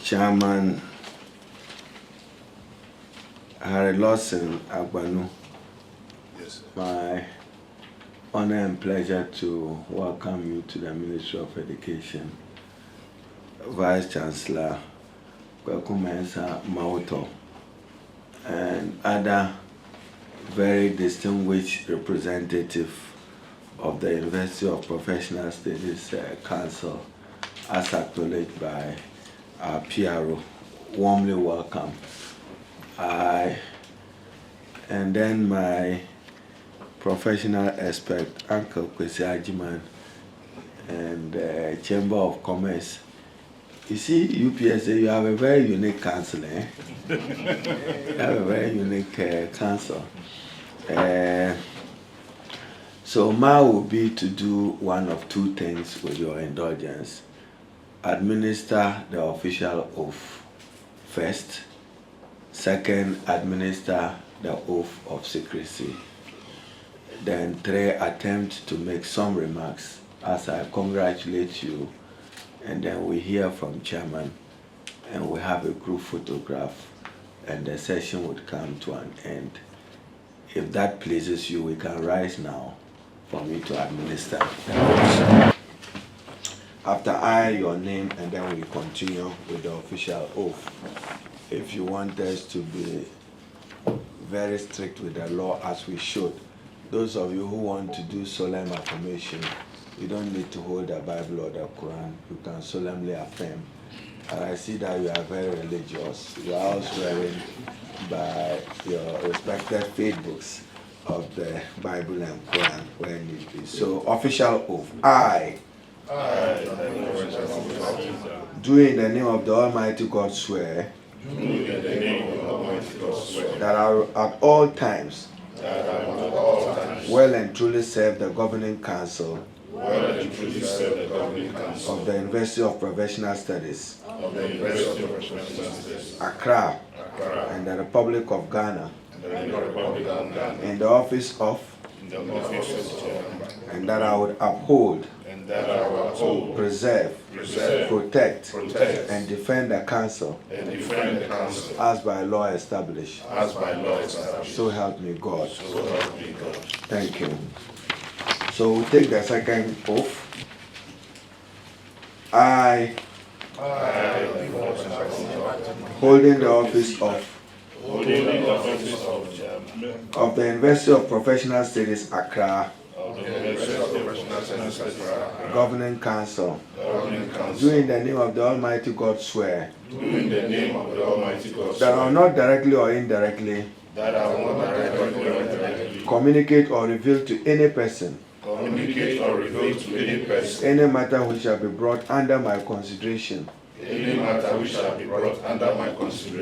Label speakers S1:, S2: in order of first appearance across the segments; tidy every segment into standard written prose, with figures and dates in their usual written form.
S1: Chairman Harry Lawson Agbanu.
S2: Yes, sir.
S1: My honor and pleasure to welcome you to the Ministry of Education, Vice Chancellor Kwekumensa Mauto, and other very distinguished representatives of the University of Professional Studies Council, as acknowledged by our PRO. Warmly welcome. And then my professional expert, Uncle Kwesi Ajiman, and Chamber of Commerce. You see, UPSA, you have a very unique council, eh? You have a very unique council. So my will be to do one of two things with your indulgence. Administer the official oath first. Second, administer the oath of secrecy. Then three, attempt to make some remarks as I congratulate you, and then we hear from Chairman, and we have a group photograph, and the session would come to an end. If that pleases you, we can rise now for me to administer the oath. After I, your name, and then we continue with the official oath. If you want us to be very strict with the law, as we should, those of you who want to do solemn affirmation, you don't need to hold the Bible or the Quran. You can solemnly affirm. And I see that you are very religious. You are all swearing by your respected faith books of the Bible and Quran where need be. So, official oath. I, do in the name of the Almighty God swear that I will at all times well and truly serve the governing council of the University of Professional Studies, Accra, and the Republic of Ghana, in the office of, and that I would uphold, preserve, protect, and defend the council, as by law established. So help me God. Thank you. So we take the second oath. I, holding the office of the University of Professional Studies, Accra, Governing Council, do in the name of the Almighty God swear that I will not directly or indirectly communicate or reveal to any person any matter which shall be brought under my consideration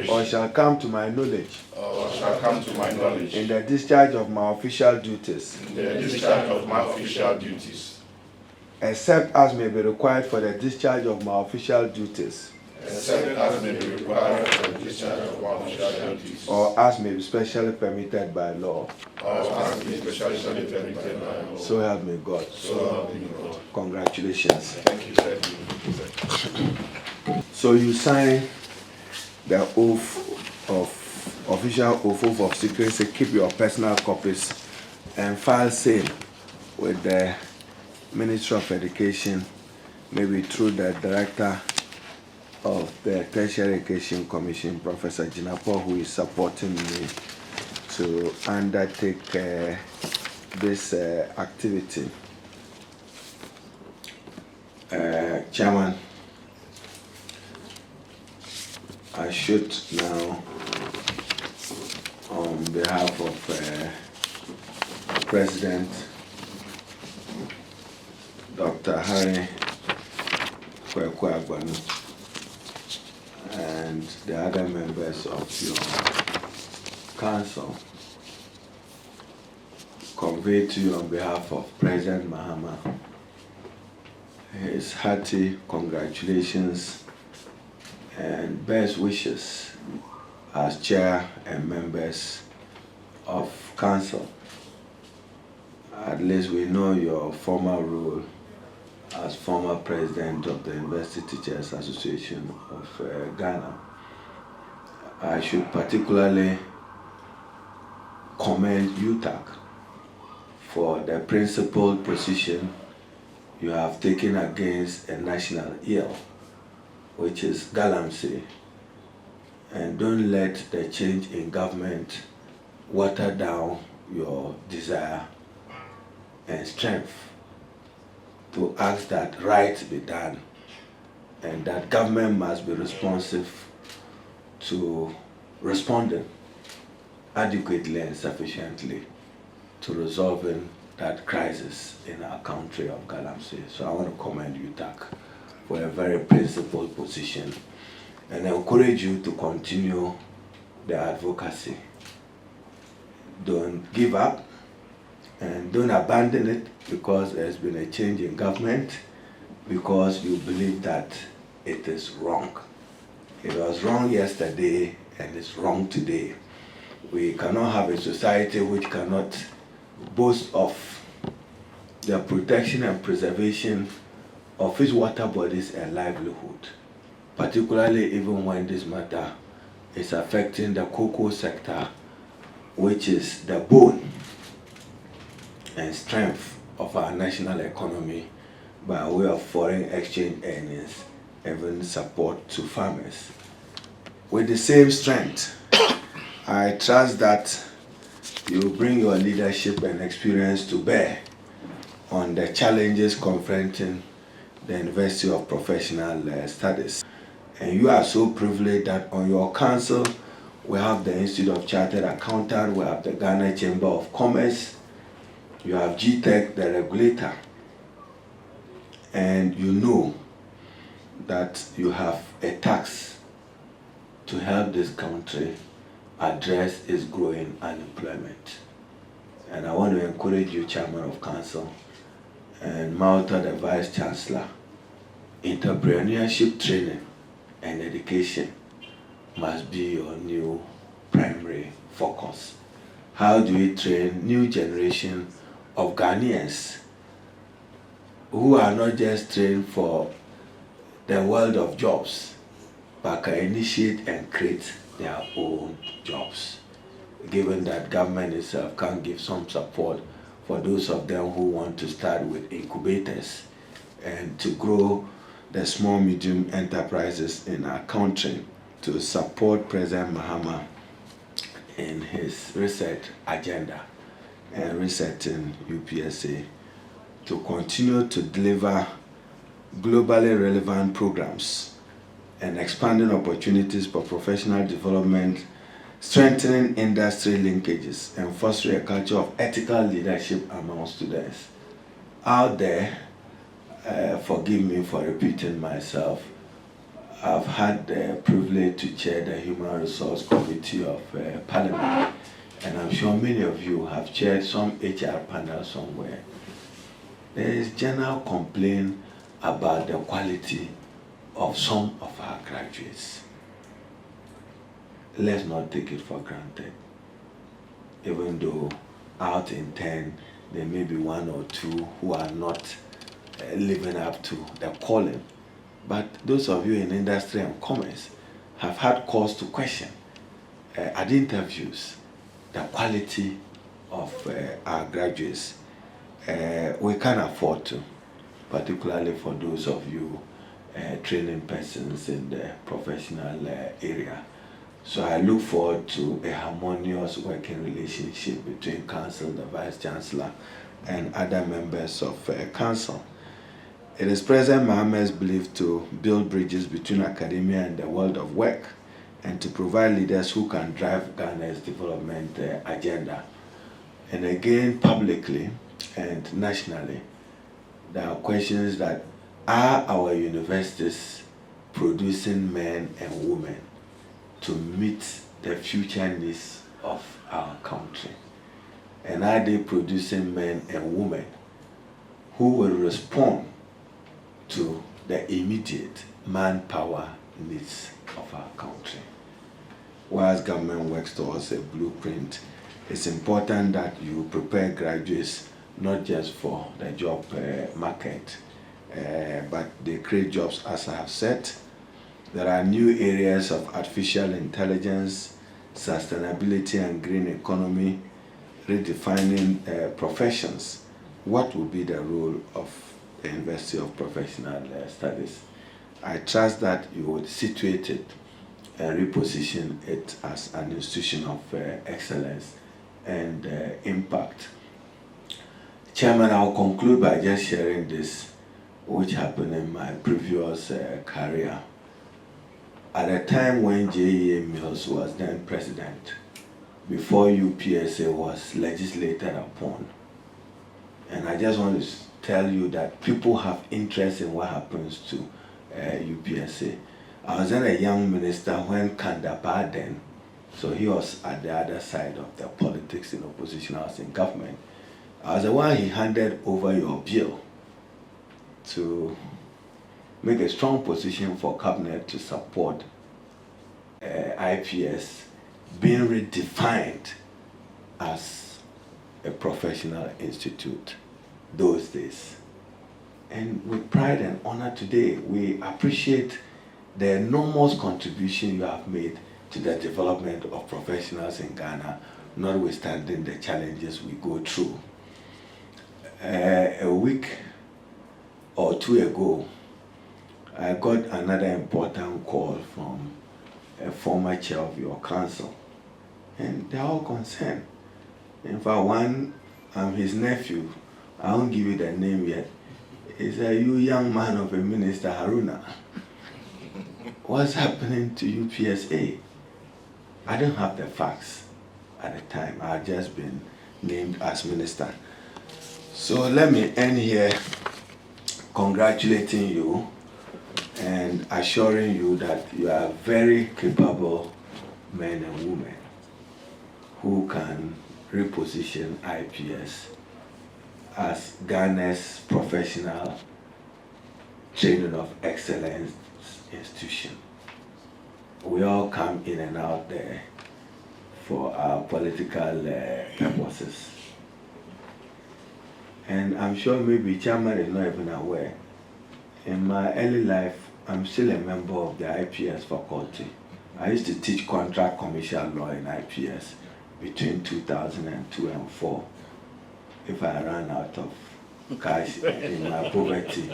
S1: or shall come to my knowledge in the discharge of my official duties, except as may be required for the discharge of my official duties, or as may be specially permitted by law. So help me God. Congratulations.
S2: Thank you.
S1: So you sign the oath of official oath of secrecy. Keep your personal copies and file same with the Ministry of Education, maybe through the Director of the Tertiary Education Commission, Professor Jinapo, who is supporting me to undertake this activity. Chairman, I should now, on behalf of President Dr. Harry Agbanu and the other members of your council, convey to you on behalf of President Mahama his hearty congratulations and best wishes as chair and members of council. At least we know your former role as former president of the University Teachers Association of Ghana, I should particularly commend UTAC for the principled position you have taken against a national ill, which is galamsey, and don't let the change in government water down your desire and strength to ask that right be done, and that government must be responsive to responding adequately and sufficiently to resolving that crisis in our country of galamsey. So I want to commend UTAC for a very principled position and encourage you to continue the advocacy. Don't give up and don't abandon it because there's been a change in government, because you believe that it is wrong. It was wrong yesterday and it's wrong today. We cannot have a society which cannot boast of the protection and preservation of its water bodies and livelihood, particularly even when this matter is affecting the cocoa sector, which is the bone and strength of our national economy by way of foreign exchange earnings, even support to farmers. With the same strength, I trust that you bring your leadership and experience to bear on the challenges confronting the University of Professional Studies. And you are so privileged that on your council, we have the Institute of Chartered Accountants, we have the Ghana Chamber of Commerce, you have GTEC, the regulator, and you know that you have a task to help this country address its growing unemployment. And I want to encourage you, Chairman of Council, and Malta, the Vice Chancellor, entrepreneurship training and education must be your new primary focus. How do we train new generation of Ghanaians who are not just trained for the world of jobs, but can initiate and create their own jobs, given that government itself can give some support for those of them who want to start with incubators and to grow the small medium enterprises in our country, to support President Mahama in his research agenda and resetting UPSA to continue to deliver globally relevant programs and expanding opportunities for professional development, strengthening industry linkages, and fostering a culture of ethical leadership among students. Out there, forgive me for repeating myself, I've had the privilege to chair the Human Resource Committee of Parliament, and I'm sure many of you have chaired some HR panel somewhere. There is general complaint about the quality of some of our graduates. Let's not take it for granted. Even though out in 10, there may be one or two who are not living up to the calling. But those of you in industry and commerce have had cause to question at interviews the quality of our graduates. We can't afford to, particularly for those of you training persons in the professional area. So I look forward to a harmonious working relationship between Council, the Vice Chancellor, and other members of Council. It is President Mahama's belief to build bridges between academia and the world of work, and to provide leaders who can drive Ghana's development agenda. And again, publicly and nationally, there are questions that, are our universities producing men and women to meet the future needs of our country? And are they producing men and women who will respond to the immediate manpower needs of our country? Whilst government works towards a blueprint, it's important that you prepare graduates not just for the job market, but they create jobs, as I have said. There are new areas of artificial intelligence, sustainability and green economy, redefining professions. What will be the role of the University of Professional Studies? I trust that you would situate it and reposition it as an institution of excellence and impact. Chairman, I'll conclude by just sharing this, which happened in my previous career. At a time when J.E.A. Mills was then president, before UPSA was legislated upon, and I just want to tell you that people have interest in what happens to UPSA. I was then a young minister when Kandapa then, so he was at the other side of the politics in opposition, I was in government. I was the one he handed over your bill to make a strong position for cabinet to support IPS being redefined as a professional institute those days. And with pride and honor today, we appreciate the enormous contribution you have made to the development of professionals in Ghana, notwithstanding the challenges we go through. A week or two ago, I got another important call from a former chair of your council, and they're all concerned. In fact, one, I'm his nephew, I won't give you the name yet. He said, "You young man of a minister, Haruna, what's happening to UPSA?" I don't have the facts at the time. I had just been named as minister. So let me end here congratulating you and assuring you that you are very capable men and women who can reposition IPS as Ghana's professional training of excellence institution. We all come in and out there for our political purposes. And I'm sure maybe chairman is not even aware. In my early life, I'm still a member of the IPS faculty. I used to teach contract commercial law in IPS between 2002 and 4. If I ran out of cash in my poverty,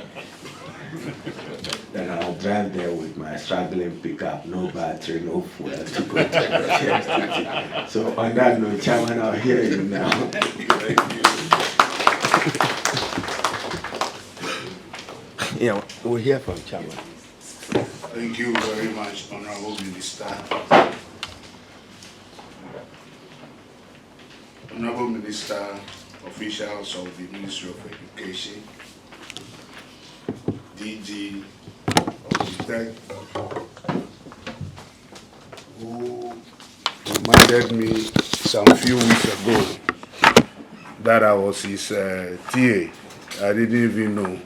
S1: then I'll drive there with my struggling pickup, no battery, no fuel to go to the university. So on that note, Chairman, I'll hear you now.
S2: Thank you.
S1: Yeah, we'll hear from Chairman.
S2: Thank you very much, Honorable Minister. Honorable Minister, officials of the Ministry of Education, DG of the Tech, who reminded me some few weeks ago that I was his TA. I didn't even know.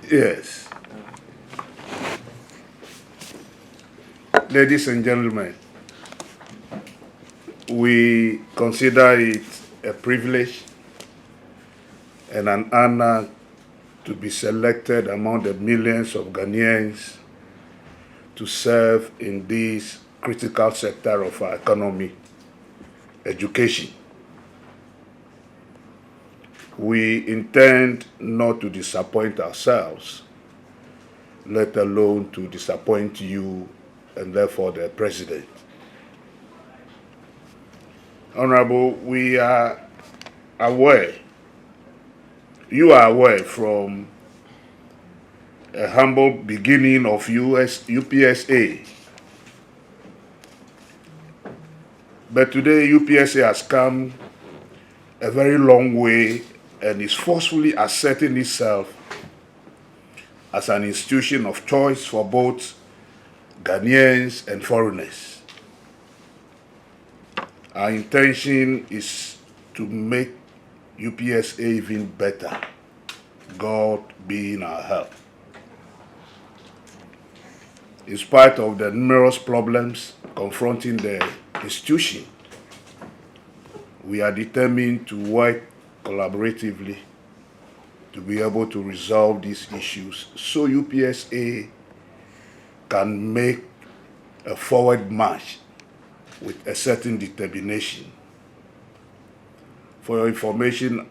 S2: Yes. Ladies and gentlemen, we consider it a privilege and an honor to be selected among the millions of Ghanaians to serve in this critical sector of our economy, education. We intend not to disappoint ourselves, let alone to disappoint you and therefore the President. Honorable, we are aware, you are aware from a humble beginning of UPSA, but today UPSA has come a very long way and is forcefully asserting itself as an institution of choice for both Ghanaians and foreigners. Our intention is to make UPSA even better, God being our help. In spite of the numerous problems confronting the institution, We are determined to work collaboratively to be able to resolve these issues so UPSA can make a forward march with a certain determination. For your information,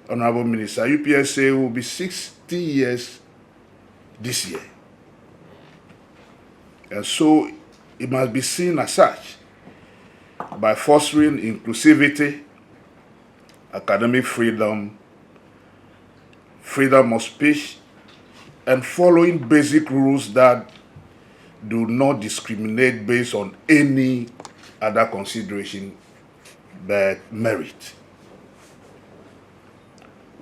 S2: Honorable Minister, UPSA will be 60 years this year. And so it must be seen as such by fostering inclusivity, academic freedom, freedom of speech, and following basic rules that do not discriminate based on any other consideration but merit.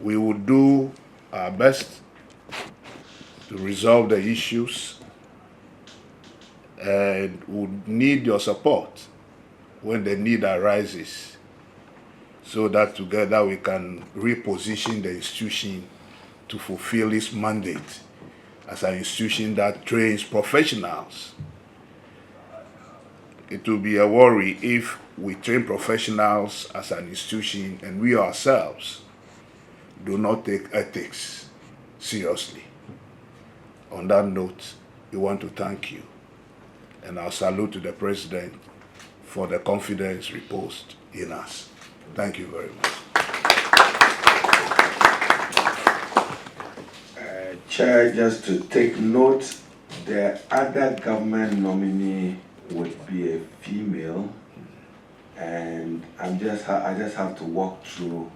S2: We will do our best to resolve the issues and would need your support when the need arises so that together we can reposition the institution to fulfill its mandate as an institution that trains professionals. It will be a worry if we train professionals as an institution and we ourselves do not take ethics seriously. On that note, we want to thank you, and our salute to the President for the confidence reposed in us. Thank you very much.
S1: Chair, just to take note, the other government nominee would be a female, and I just have to walk through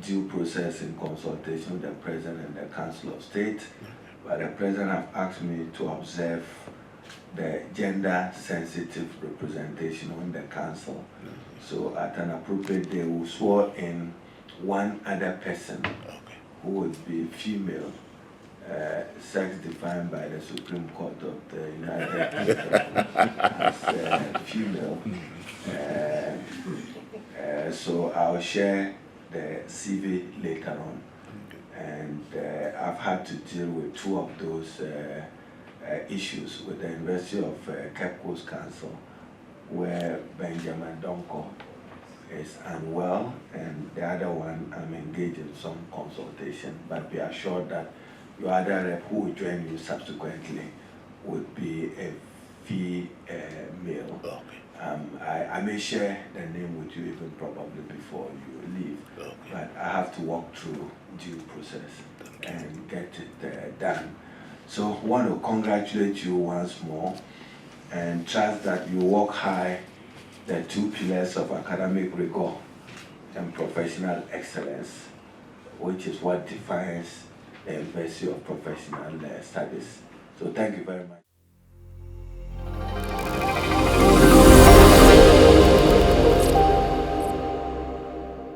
S1: due process in consultation with the President and the Council of State. But the President have asked me to observe the gender-sensitive representation on the Council. So at an appropriate day, we'll swear in one other person who would be female, sex defined by the Supreme Court of the United Kingdom as female. So I'll share the CV later on. And I've had to deal with two of those issues with the University of Cape Coast Council, where Benjamin Donko is unwell, and the other one I'm engaged in some consultation, but be assured that your other rep who will join you subsequently would be a female. I may share the name with you even probably before you leave, but I have to walk through due process and get it done. So I want to congratulate you once more and trust that you walk high the two pillars of academic rigor and professional excellence, which is what defines the University of Professional Studies. So thank you very much.